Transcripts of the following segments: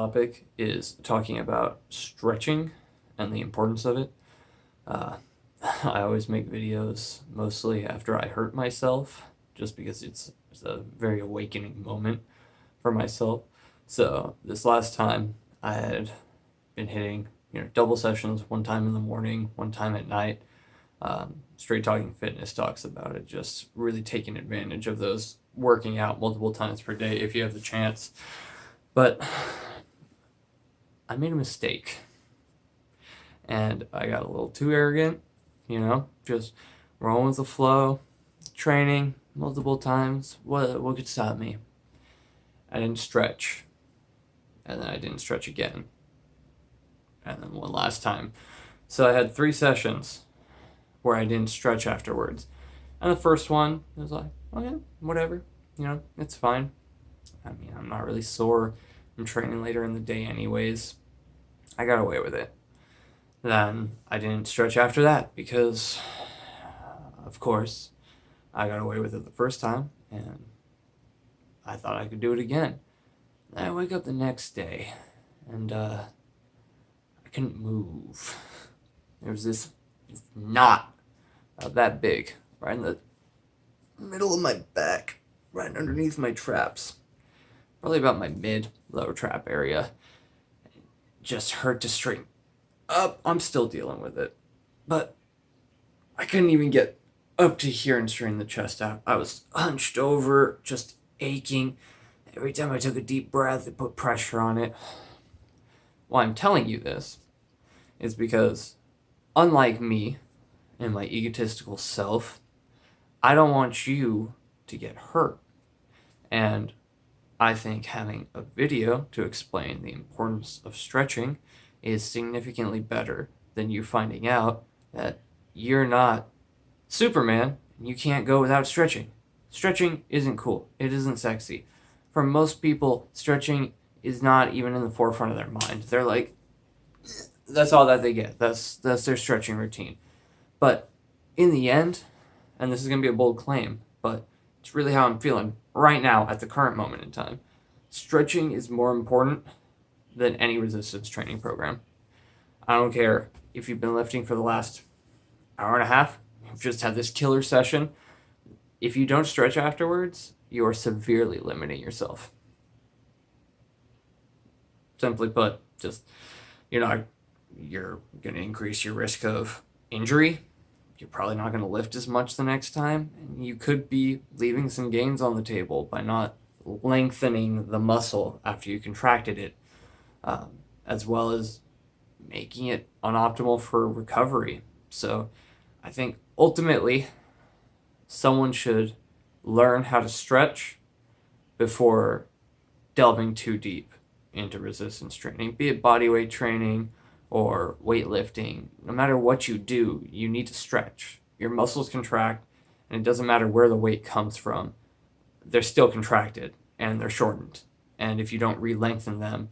topic is talking about stretching and the importance of it. I always make videos mostly after I hurt myself, just because it's a very awakening moment for myself. So this last time I had been hitting, double sessions, one time in the morning, one time at night. Straight Talking Fitness talks about it, just really taking advantage of those, working out multiple times per day if you have the chance. But I made a mistake, and I got a little too arrogant, just rolling with the flow, training multiple times. What could stop me? I didn't stretch, and then I didn't stretch again, and then one last time. So I had 3 sessions where I didn't stretch afterwards. And the first one, it was like, okay, whatever, it's fine. I mean, I'm not really sore. I'm training later in the day anyways. I got away with it. Then I didn't stretch after that because, of course, I got away with it the first time, and I thought I could do it again. Then I wake up the next day, and I couldn't move. There was this knot about that big, right in the middle of my back, right underneath my traps, probably about my mid-lower trap area. It just hurt to straighten up. I'm still dealing with it, but I couldn't even get up to here and straighten the chest out. I was hunched over, just aching. Every time I took a deep breath, it put pressure on it. Why I'm telling you this is because, unlike me and my egotistical self, I don't want you to get hurt. And I think having a video to explain the importance of stretching is significantly better than you finding out that you're not Superman and you can't go without stretching. Stretching isn't cool. It isn't sexy. For most people, stretching is not even in the forefront of their mind. They're like, that's all that they get. That's their stretching routine. But in the end, and this is going to be a bold claim, but it's really how I'm feeling right now at the current moment in time, stretching is more important than any resistance training program. I don't care if you've been lifting for the last hour and a half, you've just had this killer session. If you don't stretch afterwards, you are severely limiting yourself. Simply put, just, you're going to increase your risk of injury. You're probably not going to lift as much the next time, and you could be leaving some gains on the table by not lengthening the muscle after you contracted it, as well as making it unoptimal for recovery. So I think ultimately someone should learn how to stretch before delving too deep into resistance training, be it bodyweight training or weightlifting. No matter what you do, you need to stretch. Your muscles contract, and it doesn't matter where the weight comes from. They're still contracted, and they're shortened. And if you don't re-lengthen them,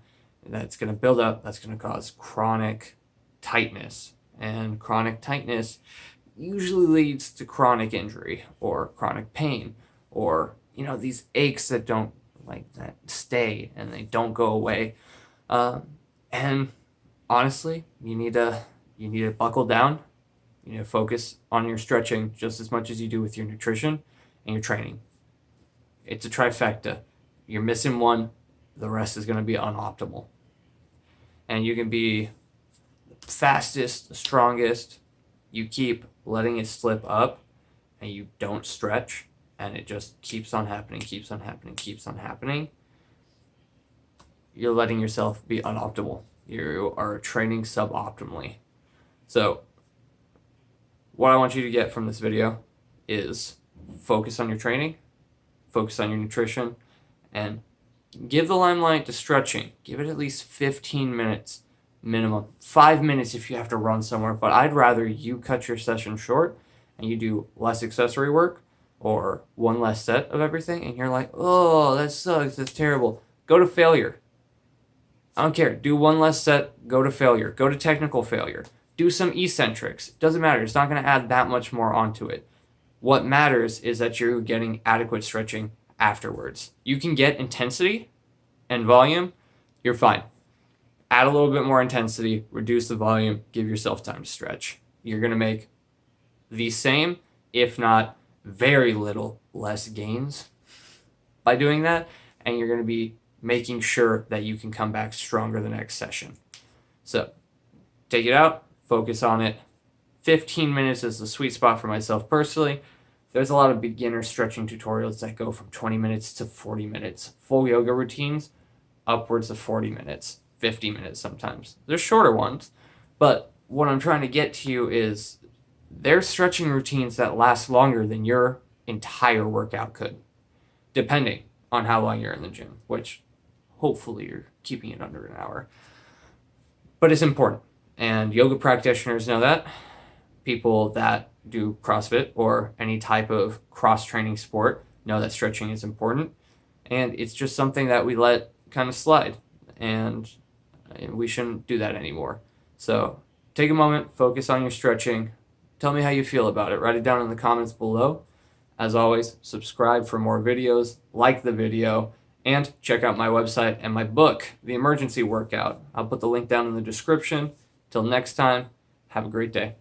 that's going to build up. That's going to cause chronic tightness. And chronic tightness usually leads to chronic injury or chronic pain, or, these aches that that stay and they don't go away. And honestly, you need to buckle down. You need to focus on your stretching just as much as you do with your nutrition and your training. It's a trifecta. You're missing one, the rest is going to be unoptimal. And you can be the fastest, the strongest. You keep letting it slip up and you don't stretch, and it just keeps on happening. You're letting yourself be unoptimal. You are training suboptimally. So what I want you to get from this video is focus on your training, focus on your nutrition, and give the limelight to stretching. Give it at least 15 minutes minimum. 5 minutes if you have to run somewhere, but I'd rather you cut your session short and you do less accessory work or one less set of everything, and you're like, oh, that sucks, that's terrible. Go to failure. I don't care. Do one less set, go to failure. Go to technical failure. Do some eccentrics. Doesn't matter. It's not going to add that much more onto it. What matters is that you're getting adequate stretching afterwards. You can get intensity and volume, you're fine. add a little bit more intensity, reduce the volume, give yourself time to stretch. You're going to make the same, if not very little less gains by doing that, and you're going to be making sure that you can come back stronger the next session. So take it out, focus on it. 15 minutes is the sweet spot for myself personally. There's a lot of beginner stretching tutorials that go from 20 minutes to 40 minutes. Full yoga routines, upwards of 40 minutes, 50 minutes sometimes. There's shorter ones, but what I'm trying to get to you is there's stretching routines that last longer than your entire workout could, depending on how long you're in the gym, which hopefully you're keeping it under an hour. But it's important, and yoga practitioners know that. People that do CrossFit or any type of cross-training sport know that stretching is important, and it's just something that we let kind of slide, and we shouldn't do that anymore. So take a moment, focus on your stretching. Tell me how you feel about it. Write it down in the comments below. As always, subscribe for more videos, like the video, and check out my website and my book, The Emergency Workout. I'll put the link down in the description. Till next time, have a great day.